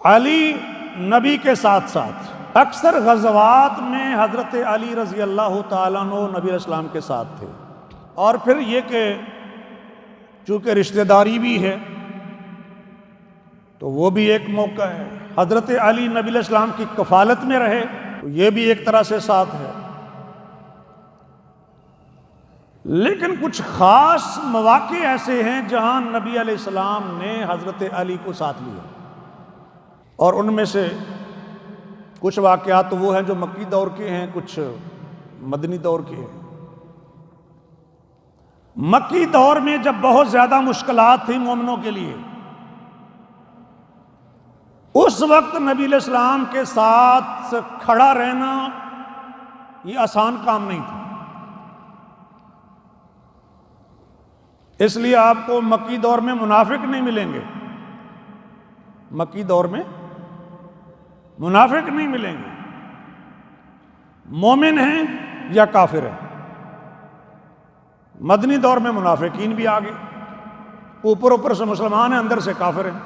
علی نبی کے ساتھ ساتھ اکثر غزوات میں حضرت علی رضی اللہ تعالیٰ عنہ نبی علیہ السلام کے ساتھ تھے، اور پھر یہ کہ چونکہ رشتہ داری بھی ہے تو وہ بھی ایک موقع ہے، حضرت علی نبی علیہ السلام کی کفالت میں رہے تو یہ بھی ایک طرح سے ساتھ ہے۔ لیکن کچھ خاص مواقع ایسے ہیں جہاں نبی علیہ السلام نے حضرت علی کو ساتھ لیا، اور ان میں سے کچھ واقعات وہ ہیں جو مکی دور کے ہیں، کچھ مدنی دور کے ہیں۔ مکی دور میں جب بہت زیادہ مشکلات تھیں مومنوں کے لیے، اس وقت نبی علیہ السلام کے ساتھ کھڑا رہنا یہ آسان کام نہیں تھا۔ اس لیے آپ کو مکی دور میں منافق نہیں ملیں گے، مکی دور میں منافق نہیں ملیں گے، مومن ہیں یا کافر ہیں۔ مدنی دور میں منافقین بھی آگے، اوپر سے مسلمان ہیں، اندر سے کافر ہیں۔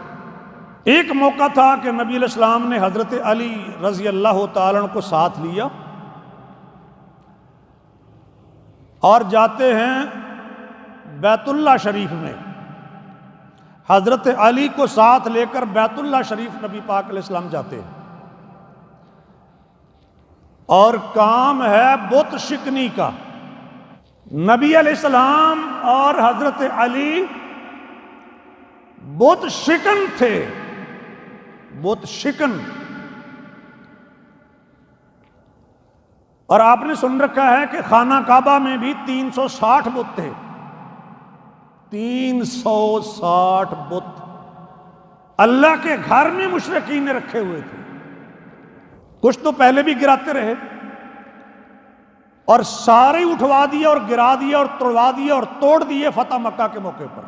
ایک موقع تھا کہ نبی علیہ السلام نے حضرت علی رضی اللہ تعالیٰ عنہ کو ساتھ لیا اور جاتے ہیں بیت اللہ شریف میں، حضرت علی کو ساتھ لے کر بیت اللہ شریف نبی پاک علیہ السلام جاتے ہیں، اور کام ہے بت شکنی کا۔ نبی علیہ السلام اور حضرت علی بت شکن تھے، بت شکن۔ اور آپ نے سن رکھا ہے کہ خانہ کعبہ میں بھی 360 بت تھے، 360 بت اللہ کے گھر میں مشرکین نے رکھے ہوئے تھے۔ کچھ تو پہلے بھی گراتے رہے اور سارے اٹھوا دیے اور گرا دیے اور توڑوا دیے اور توڑ دیے فتح مکہ کے موقع پر۔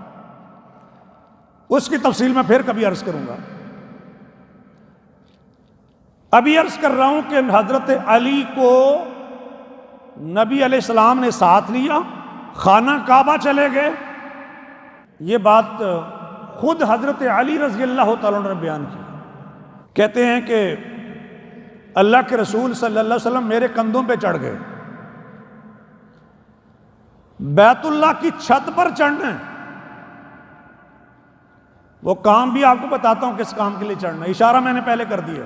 اس کی تفصیل میں پھر کبھی عرض کروں گا۔ ابھی عرض کر رہا ہوں کہ حضرت علی کو نبی علیہ السلام نے ساتھ لیا، خانہ کعبہ چلے گئے۔ یہ بات خود حضرت علی رضی اللہ تعالیٰ نے بیان کی، کہتے ہیں کہ اللہ کے رسول صلی اللہ علیہ وسلم میرے کندھوں پہ چڑھ گئے، بیت اللہ کی چھت پر چڑھنا ہے۔ وہ کام بھی آپ کو بتاتا ہوں کس کام کے لیے چڑھنا ہے، اشارہ میں نے پہلے کر دیا۔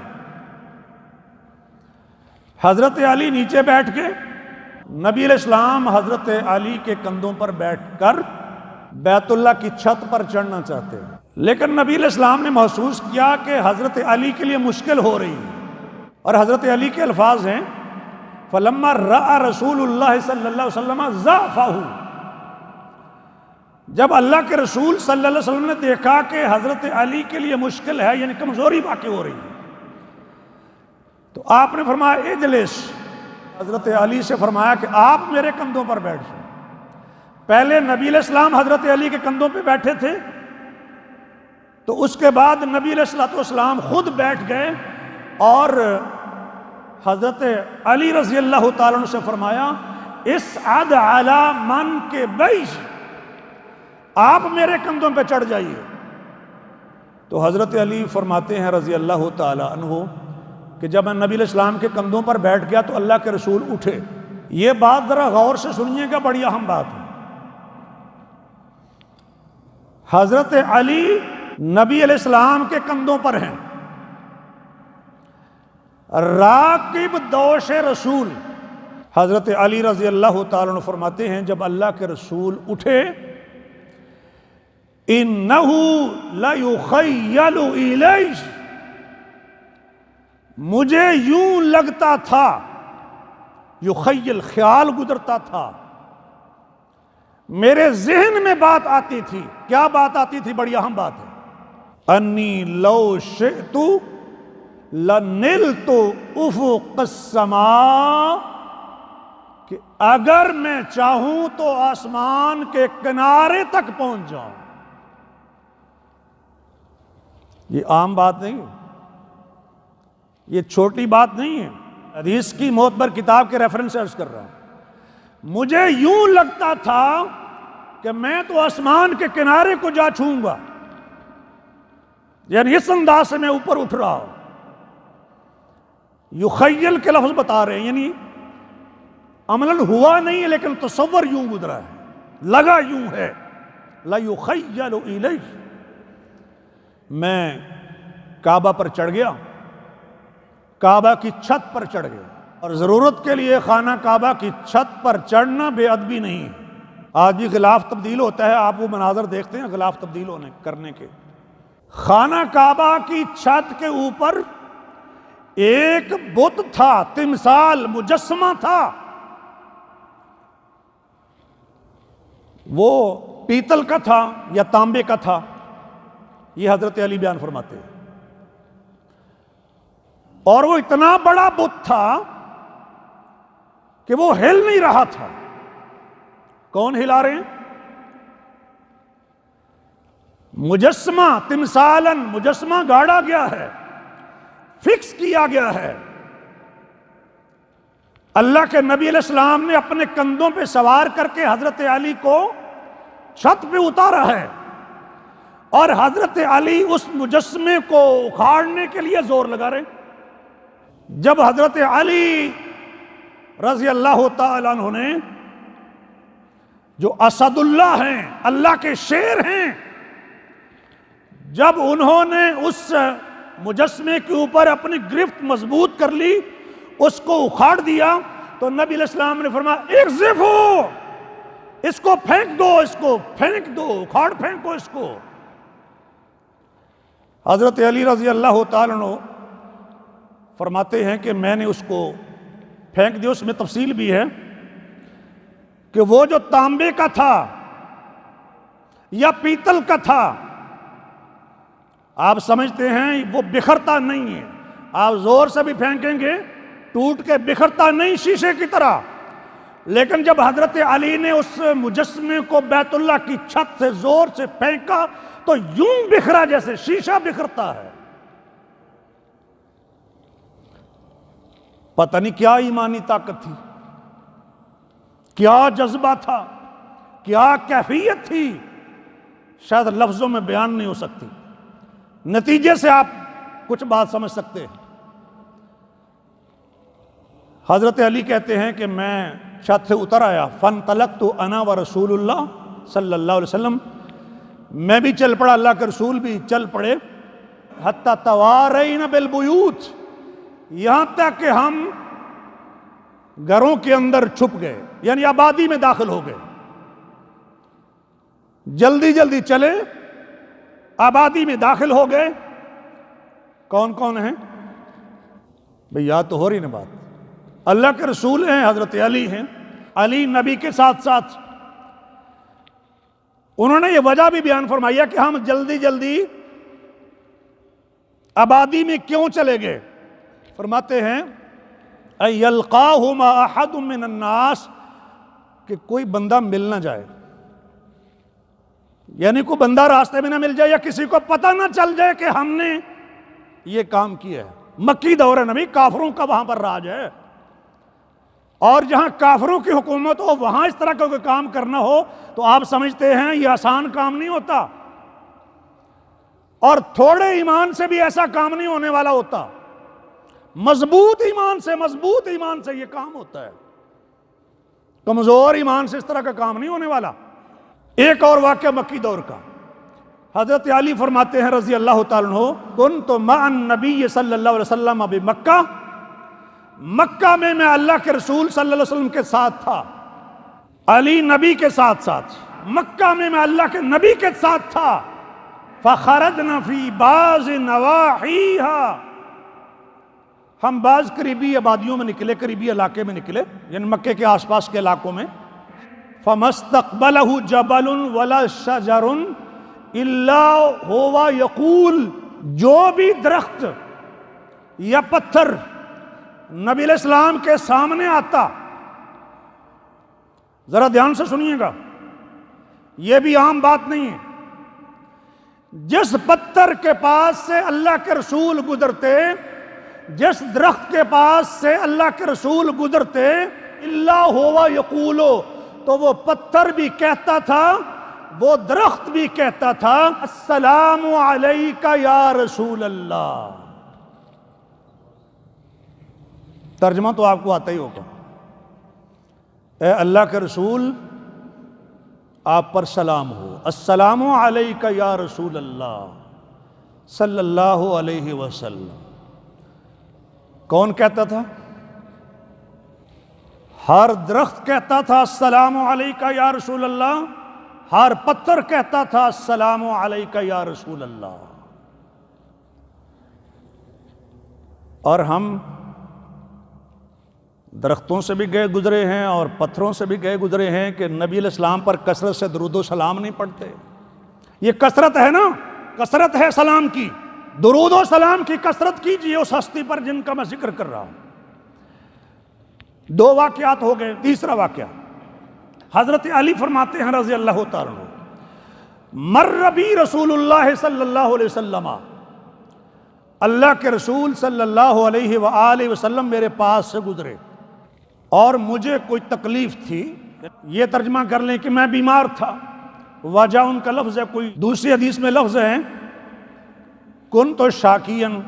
حضرت علی نیچے بیٹھ کے، نبی علیہ السلام حضرت علی کے کندھوں پر بیٹھ کر بیت اللہ کی چھت پر چڑھنا چاہتے ہیں، لیکن نبی علیہ السلام نے محسوس کیا کہ حضرت علی کے لیے مشکل ہو رہی ہے، اور حضرت علی کے الفاظ ہیں فَلَمَّا رَأَى رسول اللہ صلی اللہ علیہ وسلم ضَعْفَهُ، جب اللہ کے رسول صلی اللہ علیہ وسلم نے دیکھا کہ حضرت علی کے لیے مشکل ہے، یعنی کمزوری واقع ہو رہی ہے، تو آپ نے فرمایا اجلس، حضرت علی سے فرمایا کہ آپ میرے کندھوں پر بیٹھ جائیں۔ پہلے نبی علیہ السلام حضرت علی کے کندھوں پہ بیٹھے تھے، تو اس کے بعد نبی علیہ السلام خود بیٹھ گئے اور حضرت علی رضی اللہ تعالیٰ عنہ سے فرمایا اسعد علی من کے بیش، آپ میرے کندھوں پہ چڑھ جائیے۔ تو حضرت علی فرماتے ہیں رضی اللہ تعالیٰ عنہ کہ جب میں نبی علیہ السلام کے کندھوں پر بیٹھ گیا تو اللہ کے رسول اٹھے۔ یہ بات ذرا غور سے سنیے گا، بڑی اہم بات ہے۔ حضرت علی نبی علیہ السلام کے کندھوں پر ہیں، راکب دوش رسول۔ حضرت علی رضی اللہ تعالیٰ عنہ فرماتے ہیں جب اللہ کے رسول اٹھے اِنَّهُ لَيُخَيَّلُ إِلَيْهِ، مجھے یوں لگتا تھا، یخیل خیال گزرتا تھا، میرے ذہن میں بات آتی تھی۔ کیا بات آتی تھی؟ بڑی اہم بات ہے۔ انی لو شئت لنلت افق السماء، کہ اگر میں چاہوں تو آسمان کے کنارے تک پہنچ جاؤں۔ یہ عام بات نہیں ہے، یہ چھوٹی بات نہیں ہے، حدیث کی معتبر کتاب کے ریفرنس سے عرض کر رہا ہوں۔ مجھے یوں لگتا تھا کہ میں تو آسمان کے کنارے کو جا چھوں گا، یعنی اس انداز سے میں اوپر اٹھ رہا ہوں. یخیل کے لفظ بتا رہے ہیں، یعنی عملاً ہوا نہیں ہے لیکن تصور یوں گزرا ہے، لگا یوں ہے. لَيُخَيَّلُ إِلَيْهِ، میں کعبہ پر چڑھ گیا، کعبہ کی چھت پر چڑھ گیا. اور ضرورت کے لیے خانہ کعبہ کی چھت پر چڑھنا بے ادبی نہیں ہے. آج بھی غلاف تبدیل ہوتا ہے، آپ وہ مناظر دیکھتے ہیں غلاف تبدیل کرنے کے. خانہ کعبہ کی چھت کے اوپر ایک بت تھا، تمثال، مجسمہ تھا. وہ پیتل کا تھا یا تانبے کا تھا، یہ حضرت علی بیان فرماتے ہیں. اور وہ اتنا بڑا بت تھا کہ وہ ہل نہیں رہا تھا. کون ہلا رہے ہیں؟ مجسمہ، تمثالاً، مجسمہ گاڑا گیا ہے، فکس کیا گیا ہے. اللہ کے نبی علیہ السلام نے اپنے کندھوں پہ سوار کر کے حضرت علی کو چھت پہ اتارا ہے، اور حضرت علی اس مجسمے کو اکھاڑنے کے لیے زور لگا رہے ہیں. جب حضرت علی رضی اللہ تعالیٰ عنہ نے، جو اسد اللہ ہیں، اللہ کے شیر ہیں، جب انہوں نے اس مجسمے کے اوپر اپنی گرفت مضبوط کر لی، اس کو اکھاڑ دیا، تو نبی علیہ السلام نے فرمایا اقذفوا، اس کو پھینک دو، اس کو پھینک دو، اکھاڑ پھینکو اس کو. حضرت علی رضی اللہ تعالیٰ عنہ فرماتے ہیں کہ میں نے اس کو پھینک دیا. اس میں تفصیل بھی ہے کہ وہ جو تانبے کا تھا یا پیتل کا تھا، آپ سمجھتے ہیں وہ بکھرتا نہیں ہے، آپ زور سے بھی پھینکیں گے ٹوٹ کے بکھرتا نہیں شیشے کی طرح. لیکن جب حضرت علی نے اس مجسمے کو بیت اللہ کی چھت سے زور سے پھینکا تو یوں بکھرا جیسے شیشہ بکھرتا ہے. پتہ نہیں کیا ایمانی طاقت تھی، کیا جذبہ تھا، کیا کیفیت تھی، شاید لفظوں میں بیان نہیں ہو سکتی. نتیجے سے آپ کچھ بات سمجھ سکتے ہیں. حضرت علی کہتے ہیں کہ میں چھت سے اتر آیا، فانطلقت انا ورسول اللہ صلی اللہ علیہ وسلم، میں بھی چل پڑا، اللہ کے رسول بھی چل پڑے، حتی توارینا بالبیوت، یہاں تک کہ ہم گھروں کے اندر چھپ گئے، یعنی آبادی میں داخل ہو گئے. جلدی جلدی چلے، آبادی میں داخل ہو گئے. کون کون ہیں بھئی؟ یاد تو ہو رہی نا بات. اللہ کے رسول ہیں، حضرت علی ہیں، علی نبی کے ساتھ ساتھ. انہوں نے یہ وجہ بھی بیان فرمایا کہ ہم جلدی جلدی آبادی میں کیوں چلے گئے. فرماتے ہیں یلقاہما احد من الناس، کہ کوئی بندہ مل نہ جائے، یعنی کوئی بندہ راستے میں نہ مل جائے، یا کسی کو پتہ نہ چل جائے کہ ہم نے یہ کام کیا ہے. مکی دور ہے نبی، کافروں کا وہاں پر راج ہے، اور جہاں کافروں کی حکومت ہو وہاں اس طرح کا کوئی کام کرنا ہو تو آپ سمجھتے ہیں یہ آسان کام نہیں ہوتا، اور تھوڑے ایمان سے بھی ایسا کام نہیں ہونے والا ہوتا. مضبوط ایمان سے یہ کام ہوتا ہے، کمزور ایمان سے اس طرح کا کام نہیں ہونے والا. ایک اور واقعہ مکی دور کا. حضرت علی فرماتے ہیں رضی اللہ تعالیٰ عنہ، کنت مع النبی صلی اللہ علیہ وسلم بمکہ، مکہ میں اللہ کے رسول صلی اللہ علیہ وسلم کے ساتھ تھا. علی نبی کے ساتھ ساتھ مکہ میں اللہ کے نبی کے ساتھ تھا. فخرجنا فی بعض نواحیہا، ہم بعض قریبی آبادیوں میں نکلے، قریبی علاقے میں نکلے، یعنی مکے کے آس پاس کے علاقوں میں. فَمَسْتَقْبَلَهُ جَبَلٌ وَلَا شَجَرٌ إِلَّا هُوَ يَقُولُ، جو بھی درخت یا پتھر نبی علیہ السلام کے سامنے آتا، ذرا دھیان سے سنیے گا، یہ بھی عام بات نہیں ہے، جس پتھر کے پاس سے اللہ کے رسول گزرتے، جس درخت کے پاس سے اللہ کے رسول گزرتے، اللہ ہوا یقولو، تو وہ پتھر بھی کہتا تھا وہ درخت بھی کہتا تھا السلام علیکہ یا رسول اللہ۔ ترجمہ تو آپ کو آتا ہی ہوگا، اے اللہ کے رسول آپ پر سلام ہو، السلام علیکہ یا رسول اللہ صلی اللہ علیہ وسلم۔ کون کہتا تھا؟ ہر درخت کہتا تھا السلام علیکہ یا رسول اللہ، ہر پتھر کہتا تھا السلام علیکہ یا رسول اللہ۔ اور ہم درختوں سے بھی گئے گزرے ہیں اور پتھروں سے بھی گئے گزرے ہیں کہ نبی علیہ السلام پر کثرت سے درود و سلام نہیں پڑھتے۔ یہ کثرت ہے نا، کثرت ہے سلام کی، درود و سلام کی کثرت کیجیے اس ہستی پر جن کا میں ذکر کر رہا ہوں۔ دو واقعات ہو گئے، تیسرا واقعہ حضرت علی فرماتے ہیں رضی اللہ تعالیٰ عنہ، مر بی رسول اللہ صلی اللہ علیہ وسلم، اللہ کے رسول صلی اللہ علیہ وآلہ وسلم میرے پاس سے گزرے اور مجھے کوئی تکلیف تھی۔ یہ ترجمہ کر لیں کہ میں بیمار تھا، وجہ ان کا لفظ ہے، کوئی دوسری حدیث میں لفظ ہے کن تو شاکین،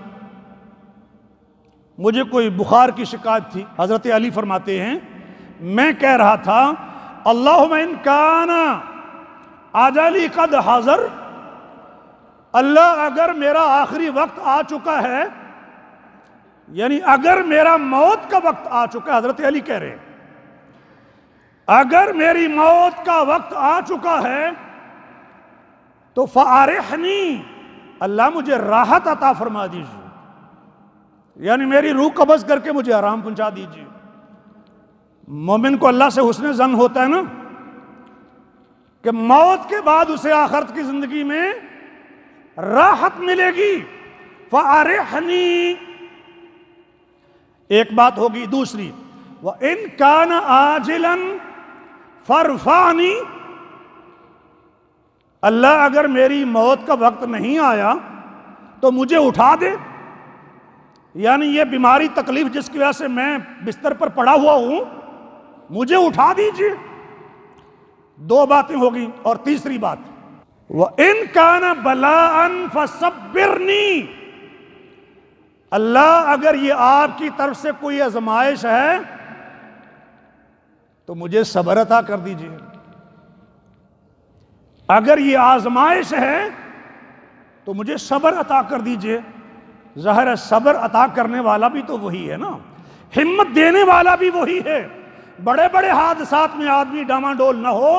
مجھے کوئی بخار کی شکایت تھی۔ حضرت علی فرماتے ہیں میں کہہ رہا تھا اللہم ان کان اجلی قد حضر، اللہ اگر میرا آخری وقت آ چکا ہے، یعنی اگر میرا موت کا وقت آ چکا ہے، حضرت علی کہہ رہے ہیں اگر میری موت کا وقت آ چکا ہے تو فارحنی، اللہ مجھے راحت عطا فرما دیجیے، یعنی میری روح قبض کر کے مجھے آرام پہنچا دیجیے۔ مومن کو اللہ سے حسن ظن ہوتا ہے نا کہ موت کے بعد اسے آخرت کی زندگی میں راحت ملے گی۔ فارحنی ایک بات ہوگی، دوسری وَإِن كَانَ عَاجِلًا فَارْفَعْنِي، اللہ اگر میری موت کا وقت نہیں آیا تو مجھے اٹھا دے، یعنی یہ بیماری تکلیف جس کی وجہ سے میں بستر پر پڑا ہوا ہوں مجھے اٹھا دیجیے۔ دو باتیں ہوگی، اور تیسری بات وَإِن كَانَ بَلَاءً فَصَبِّرْنِي، اللہ اگر یہ آپ کی طرف سے کوئی آزمائش ہے تو مجھے صبر عطا کر دیجیے۔ اگر یہ آزمائش ہے تو مجھے صبر عطا کر دیجیے۔ ظاہر ہے صبر عطا کرنے والا بھی تو وہی ہے نا، ہمت دینے والا بھی وہی ہے۔ بڑے بڑے حادثات میں آدمی ڈاماڈول نہ ہو،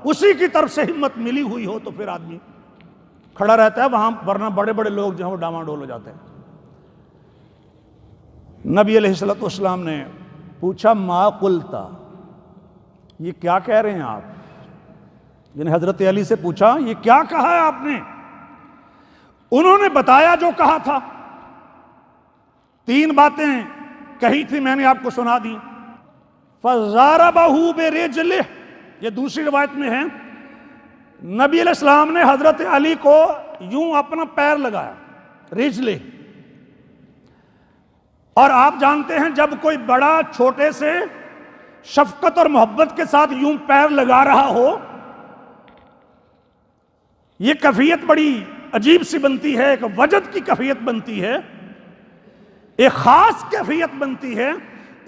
اسی کی طرف سے ہمت ملی ہوئی ہو تو پھر آدمی کھڑا رہتا ہے وہاں، ورنہ بڑے بڑے لوگ جو ہیں وہ ڈاماڈول ہو جاتے ہیں۔ نبی علیہ السلام نے پوچھا ما قلتا، یہ کیا کہہ رہے ہیں آپ؟ یعنی حضرت علی سے پوچھا یہ کیا کہا ہے آپ نے؟ انہوں نے بتایا جو کہا تھا، تین باتیں کہی تھی میں نے آپ کو سنا دی۔ فَضَرَبَهُ بِرِجْلِهِ، یہ دوسری روایت میں ہے، نبی علیہ السلام نے حضرت علی کو یوں اپنا پیر لگایا، رجلہ، اور آپ جانتے ہیں جب کوئی بڑا چھوٹے سے شفقت اور محبت کے ساتھ یوں پیر لگا رہا ہو، یہ کیفیت بڑی عجیب سی بنتی ہے، ایک وجد کی کیفیت بنتی ہے، ایک خاص کیفیت بنتی ہے،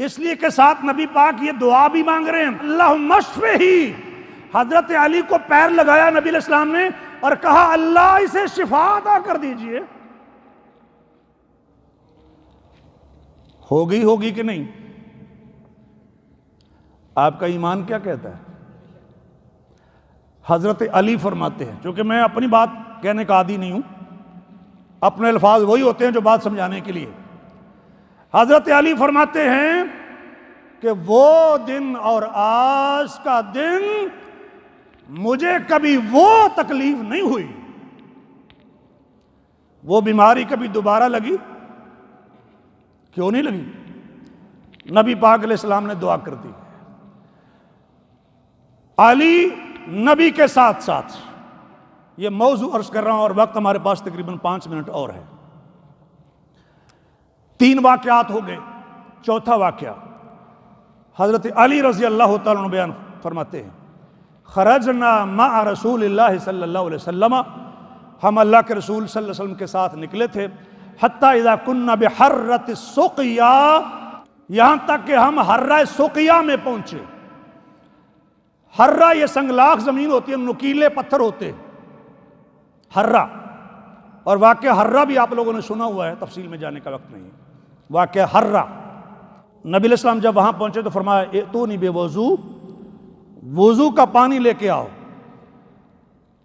اس لیے کہ ساتھ نبی پاک یہ دعا بھی مانگ رہے ہیں اللہم اشفہی۔ حضرت علی کو پیر لگایا نبی علیہ السلام نے اور کہا اللہ اسے شفا عطا کر دیجئے۔ ہوگی کہ نہیں؟ آپ کا ایمان کیا کہتا ہے؟ حضرت علی فرماتے ہیں، چونکہ میں اپنی بات کہنے کا عادی نہیں ہوں، اپنے الفاظ وہی ہوتے ہیں جو بات سمجھانے کے لیے۔ حضرت علی فرماتے ہیں کہ وہ دن اور آج کا دن مجھے کبھی وہ تکلیف نہیں ہوئی، وہ بیماری کبھی دوبارہ لگی، کیوں نہیں لگی؟ نبی پاک علیہ السلام نے دعا کر دی۔ علی نبی کے ساتھ ساتھ، یہ موضوع عرض کر رہا ہوں اور وقت ہمارے پاس تقریباً 5 منٹ اور ہے۔ 3 واقعات ہو گئے، چوتھا واقعہ حضرت علی رضی اللہ تعالیٰ عنہ بیان فرماتے ہیں خرجنا مع رسول اللہ صلی اللہ علیہ وسلم، ہم اللہ کے رسول صلی اللہ علیہ وسلم کے ساتھ نکلے تھے، حتی اذا کننا بحرۃ السقیا، یہاں تک کہ ہم حرہ سقیا میں پہنچے۔ حرہ یہ سنگلاخ زمین ہوتی ہے، نکیلے پتھر ہوتے حرہ، اور واقعہ حرہ بھی آپ لوگوں نے سنا ہوا ہے، تفصیل میں جانے کا وقت نہیں ہے۔ واقعہ حرہ، نبی علیہ السلام جب وہاں پہنچے تو فرمایا ائتونی بے وضو کا پانی لے کے آؤ۔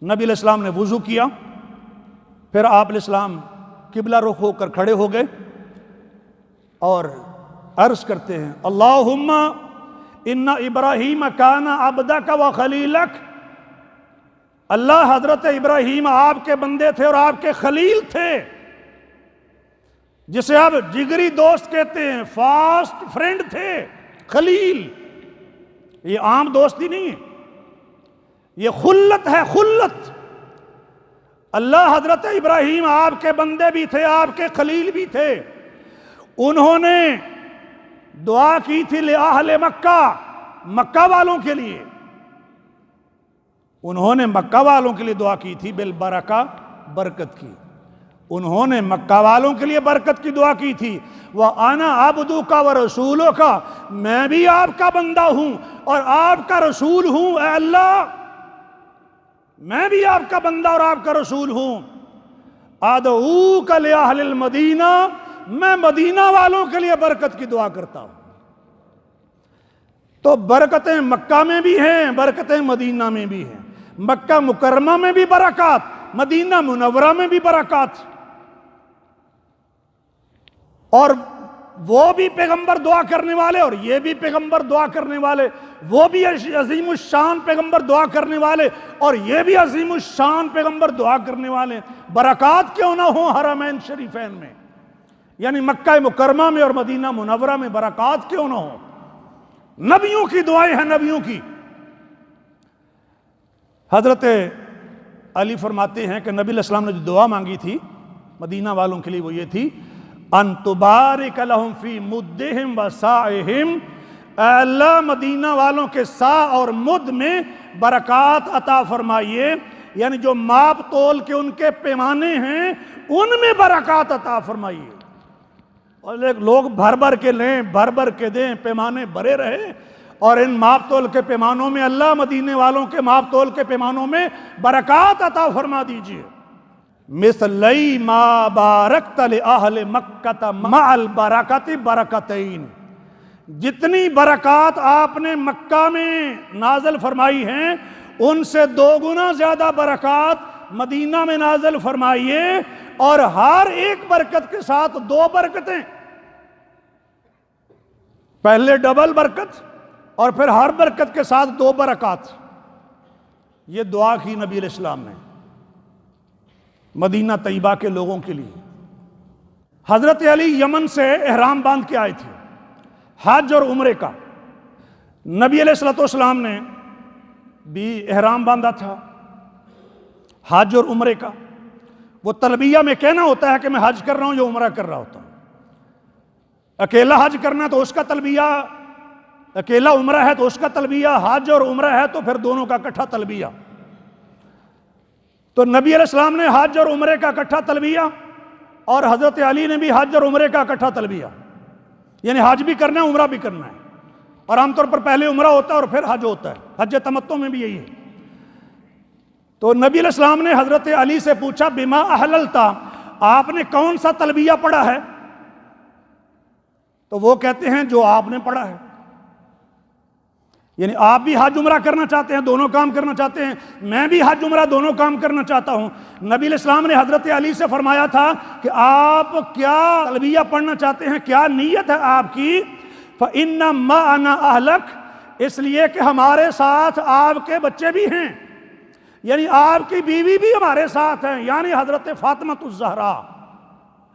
نبی علیہ السلام نے وضو کیا، پھر آپ علیہ السلام قبلہ رخ ہو کر کھڑے ہو گئے اور عرض کرتے ہیں اللہم ان ابراہیم کان عبدک و خلیلک، اللہ حضرت ابراہیم آپ کے بندے تھے اور آپ کے خلیل تھے، جسے آپ جگری دوست کہتے ہیں، فاسٹ فرینڈ تھے۔ خلیل یہ عام دوستی نہیں ہے، یہ خلت ہے، خلت۔ اللہ حضرت ابراہیم آپ کے بندے بھی تھے، آپ کے خلیل بھی تھے۔ انہوں نے دعا کی تھی لأہل مکہ، مکہ والوں کے لیے، انہوں نے مکہ والوں کے لیے دعا کی تھی بالبرکہ، برکت کی۔ انہوں نے مکہ والوں کے لیے برکت کی دعا کی تھی، وَأَنَا عَبْدُكَ وَرَسُولُكَ، میں بھی آپ کا بندہ ہوں اور آپ کا رسول ہوں، اے اللہ میں بھی آپ کا بندہ اور آپ کا رسول ہوں۔ أَدْعُوكَ لِأَهْلِ الْمَدِينَةِ، میں مدینہ والوں کے لیے برکت کی دعا کرتا ہوں۔ تو برکتیں مکہ میں بھی ہیں، برکتیں مدینہ میں بھی ہیں، مکہ مکرمہ میں بھی برکات، مدینہ منورہ میں بھی برکات۔ اور وہ بھی پیغمبر دعا کرنے والے اور یہ بھی پیغمبر دعا کرنے والے، وہ بھی عظیم الشان پیغمبر دعا کرنے والے اور یہ بھی عظیم الشان پیغمبر دعا کرنے والے، برکات کیوں نہ ہوں حرمین شریفین میں، یعنی مکہ مکرمہ میں اور مدینہ منورہ میں برکات کیوں نہ ہوں؟ نبیوں کی دعائیں ہیں، نبیوں کی۔ حضرت علی فرماتے ہیں کہ نبی علیہ السلام نے جو دعا مانگی تھی مدینہ والوں کے لیے وہ یہ تھی ان تبارک لہم فی مدہم و سائہم، اے اللہ مدینہ والوں کے سا اور مد میں برکات عطا فرمائیے، یعنی جو ماپ تول کے ان کے پیمانے ہیں ان میں برکات عطا فرمائیے۔ اور لوگ بھر بھر کے لیں، بھر بھر کے دیں، پیمانے بھرے رہے، اور ان ماپ تول کے پیمانوں میں اللہ مدینے والوں کے ماپ تول کے پیمانوں میں برکات عطا فرما دیجئے۔ مثلی ما بارکت لأہل مکہ مع البرکت برکتین، جتنی برکات آپ نے مکہ میں نازل فرمائی ہیں ان سے 2 گنا زیادہ برکات مدینہ میں نازل فرمائیے، اور ہر ایک برکت کے ساتھ 2 برکتیں، پہلے ڈبل برکت اور پھر ہر برکت کے ساتھ 2 برکات۔ یہ دعا کی نبی علیہ السلام نے مدینہ طیبہ کے لوگوں کے لیے۔ حضرت علی یمن سے احرام باندھ کے آئے تھے حج اور عمرے کا، نبی علیہ السلام نے بھی احرام باندھا تھا حج اور عمرے کا۔ وہ تلبیہ میں کہنا ہوتا ہے کہ میں حج کر رہا ہوں یا عمرہ کر رہا ہوتا ہوں، اکیلا حج کرنا تو اس کا تلبیہ، اکیلا عمرہ ہے تو اس کا تلبیہ، حج اور عمرہ ہے تو پھر دونوں کا اکٹھا تلبیہ۔ تو نبی علیہ السلام نے حج اور عمرے کا اکٹھا تلبیہ، اور حضرت علی نے بھی حج اور عمرے کا اکٹھا تلبیہ، یعنی حج بھی کرنا ہے عمرہ بھی کرنا ہے، اور عام طور پر پہلے عمرہ ہوتا ہے اور پھر حج ہوتا ہے، حج تمتع میں بھی یہی ہے۔ تو نبی علیہ السلام نے حضرت علی سے پوچھا بما احللتا، آپ نے کون سا تلبیہ پڑھا ہے؟ تو وہ کہتے ہیں جو آپ نے پڑھا ہے، یعنی آپ بھی حج عمرہ کرنا چاہتے ہیں، دونوں کام کرنا چاہتے ہیں، میں بھی حج عمرہ دونوں کام کرنا چاہتا ہوں۔ نبی علیہ السلام نے حضرت علی سے فرمایا تھا کہ آپ کیا تلبیہ پڑھنا چاہتے ہیں، کیا نیت ہے آپ کی؟ فَإِنَّ مَعَنَا أَهْلَكَ، اس لیے کہ ہمارے ساتھ آپ کے بچے بھی ہیں، یعنی آپ کی بیوی بھی ہمارے ساتھ ہیں، یعنی حضرت فاطمہ الزہرا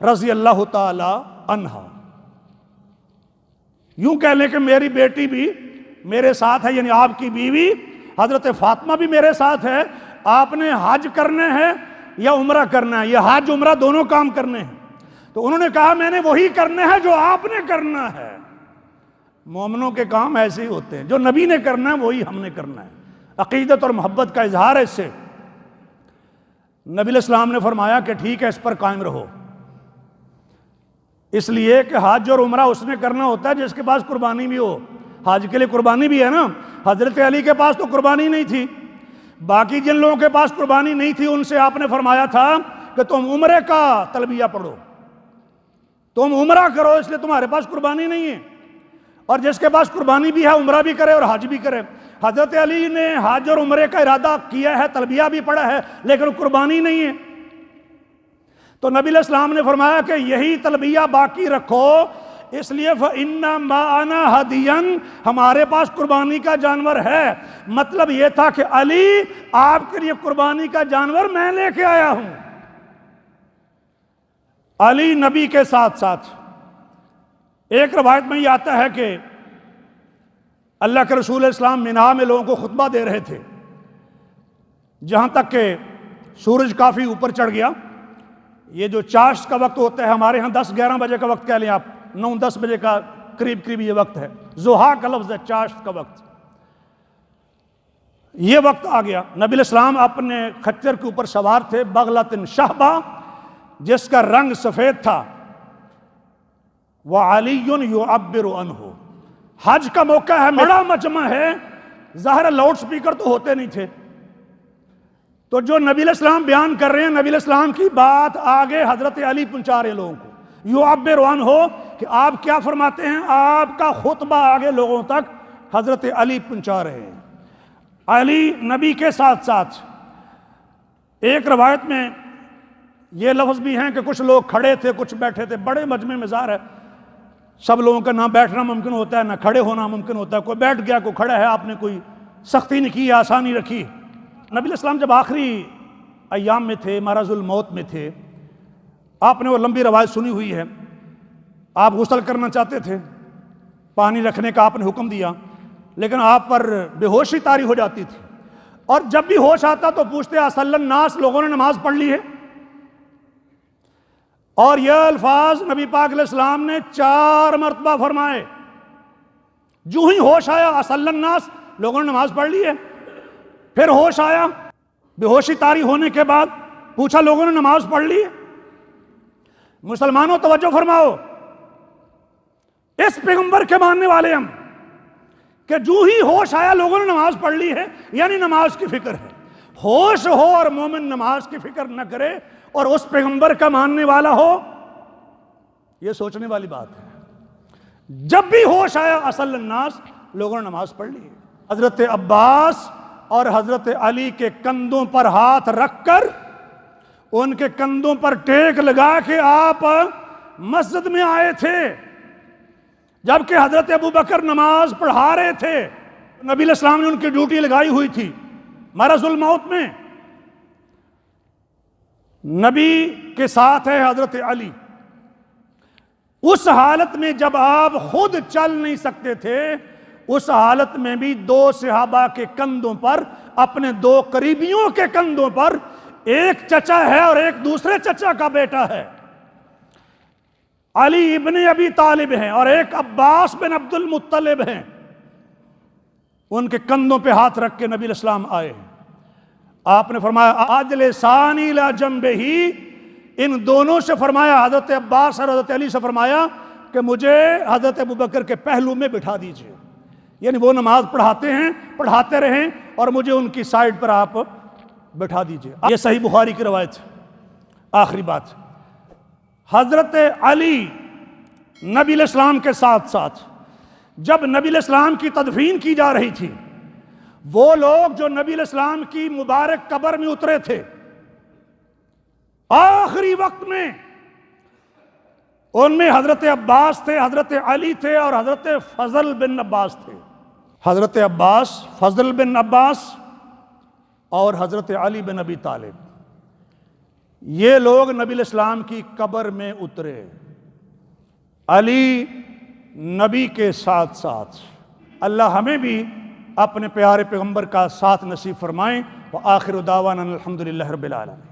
رضی اللہ تعالی عنہا۔ یوں کہہ لیں کہ میری بیٹی بھی میرے ساتھ ہے، یعنی آپ کی بیوی حضرت فاطمہ بھی میرے ساتھ ہے۔ آپ نے حج کرنے ہیں یا عمرہ کرنا ہے، یہ حج عمرہ دونوں کام کرنے ہیں۔ تو انہوں نے کہا میں نے وہی کرنے ہیں جو آپ نے کرنا ہے۔ مومنوں کے کام ایسے ہی ہوتے ہیں، جو نبی نے کرنا ہے وہی ہم نے کرنا ہے۔ عقیدت اور محبت کا اظہار ہے اس سے۔ نبی علیہ السلام نے فرمایا کہ ٹھیک ہے، اس پر قائم رہو، اس لیے کہ حج اور عمرہ اس نے کرنا ہوتا ہے جس کے پاس قربانی بھی ہو۔ حج کے لیے قربانی بھی ہے نا، حضرت علی کے پاس تو قربانی نہیں تھی، باقی جن لوگوں کے پاس قربانی نہیں تھی ان سے آپ نے فرمایا تھا کہ تم عمرے کا تلبیہ پڑھو، تم عمرہ کرو، اس لیے تمہارے پاس قربانی نہیں ہے۔ اور جس کے پاس قربانی بھی ہے عمرہ بھی کرے اور حج بھی کرے۔ حضرت علی نے حج اور عمرے کا ارادہ کیا ہے، تلبیہ بھی پڑھا ہے، لیکن قربانی نہیں ہے۔ تو نبی علیہ السلام نے فرمایا کہ یہی تلبیہ باقی رکھو، اس لیے فَإِنَّ مَعَنَا هَدِيًا، ہمارے پاس قربانی کا جانور ہے۔ مطلب یہ تھا کہ علی آپ کے لیے قربانی کا جانور میں لے کے آیا ہوں۔ علی نبی کے ساتھ ساتھ ایک روایت میں یہ آتا ہے کہ اللہ کے رسول اسلام مینا میں لوگوں کو خطبہ دے رہے تھے، جہاں تک کہ سورج کافی اوپر چڑھ گیا۔ یہ جو چاشت کا وقت ہوتا ہے ہمارے ہاں 10-11 بجے کا وقت کہہ لیں آپ، 9-10 بجے کا قریب یہ وقت ہے، ضحیٰ کا لفظ ہے، چاشت کا وقت۔ یہ وقت آ گیا، نبی علیہ السلام اپنے خچر کے اوپر سوار تھے، بغلۃ شہبہ، جس کا رنگ سفید تھا، وَعَلِيٌّ يُعَبِّرُ عَنْهُ۔ حج کا موقع ہے، بڑا مجمع ہے، ظاہر لاؤڈ سپیکر تو ہوتے نہیں تھے، تو جو نبی علیہ السلام بیان کر رہے ہیں، نبی علیہ السلام کی بات آگے حضرت علی پہنچا رہے ہیں لوگوں کو۔ یعبر عنہ، کہ آپ کیا فرماتے ہیں، آپ کا خطبہ آگے لوگوں تک حضرت علی پہنچا رہے ہیں۔ علی نبی کے ساتھ ساتھ ایک روایت میں یہ لفظ بھی ہیں کہ کچھ لوگ کھڑے تھے، کچھ بیٹھے تھے، بڑے مجمع میں ظاہر ہے سب لوگوں کا نہ بیٹھنا ممکن ہوتا ہے، نہ کھڑے ہونا ممکن ہوتا ہے، کوئی بیٹھ گیا کوئی کھڑا ہے، آپ نے کوئی سختی نہیں کی، آسانی رکھی۔ نبی علیہ السلام جب آخری ایام میں تھے، مرض الموت میں تھے، آپ نے وہ لمبی روایت سنی ہوئی ہے، آپ غسل کرنا چاہتے تھے، پانی رکھنے کا آپ نے حکم دیا، لیکن آپ پر بے ہوشی طاری ہو جاتی تھی، اور جب بھی ہوش آتا تو پوچھتے اصلی الناس، لوگوں نے نماز پڑھ لی ہے؟ اور یہ الفاظ نبی پاک علیہ السلام نے 4 مرتبہ فرمائے۔ جو ہی ہوش آیا اصلی الناس، لوگوں نے نماز پڑھ لی ہے۔ پھر ہوش آیا، بے ہوشی طاری ہونے کے بعد پوچھا لوگوں نے نماز پڑھ لی ہے؟ مسلمانوں توجہ فرماؤ، اس پیغمبر کے ماننے والے ہم، کہ جو ہی ہوش آیا لوگوں نے نماز پڑھ لی ہے، یعنی نماز کی فکر ہے۔ ہوش ہو اور مومن نماز کی فکر نہ کرے اور اس پیغمبر کا ماننے والا ہو، یہ سوچنے والی بات ہے۔ جب بھی ہوش آیا اصل الناس، لوگوں نے نماز پڑھ لی ہے۔ حضرت عباس اور حضرت علی کے کندھوں پر ہاتھ رکھ کر، ان کے کندھوں پر ٹیک لگا کے آپ مسجد میں آئے تھے، جبکہ حضرت ابو بکر نماز پڑھا رہے تھے۔ نبی علیہ السلام نے ان کی ڈیوٹی لگائی ہوئی تھی مرض الموت میں، نبی کے ساتھ ہے حضرت علی۔ اس حالت میں جب آپ خود چل نہیں سکتے تھے، اس حالت میں بھی 2 صحابہ کے کندھوں پر، اپنے 2 قریبیوں کے کندھوں پر، ایک چچا ہے اور ایک دوسرے چچا کا بیٹا ہے، علی ابن ابی طالب ہیں، اور ایک عباس بن عبد المطلب ہیں، ان کے کندھوں پہ ہاتھ رکھ کے نبی علیہ السلام آئے ہیں۔ آپ نے فرمایا اجلسانی الی جنبہ، ان دونوں سے فرمایا، حضرت عباس اور حضرت علی سے فرمایا کہ مجھے حضرت ابوبکر کے پہلو میں بٹھا دیجئے، یعنی وہ نماز پڑھاتے ہیں، پڑھاتے رہیں، اور مجھے ان کی سائیڈ پر آپ بٹھا دیجئے۔ یہ صحیح بخاری کی روایت ہے۔ آخری بات، حضرت علی نبی علیہ السلام کے ساتھ ساتھ جب نبی علیہ السلام کی تدفین کی جا رہی تھی، وہ لوگ جو نبی علیہ السلام کی مبارک قبر میں اترے تھے آخری وقت میں، ان میں حضرت عباس تھے، حضرت علی تھے، اور حضرت فضل بن عباس تھے۔ حضرت عباس، فضل بن عباس اور حضرت علی بن ابی طالب، یہ لوگ نبی علیہ السلام کی قبر میں اترے، علی نبی کے ساتھ ساتھ۔ اللہ ہمیں بھی اپنے پیارے پیغمبر کا ساتھ نصیب فرمائیں۔ وآخر دعوانا الحمدللہ رب العالمین۔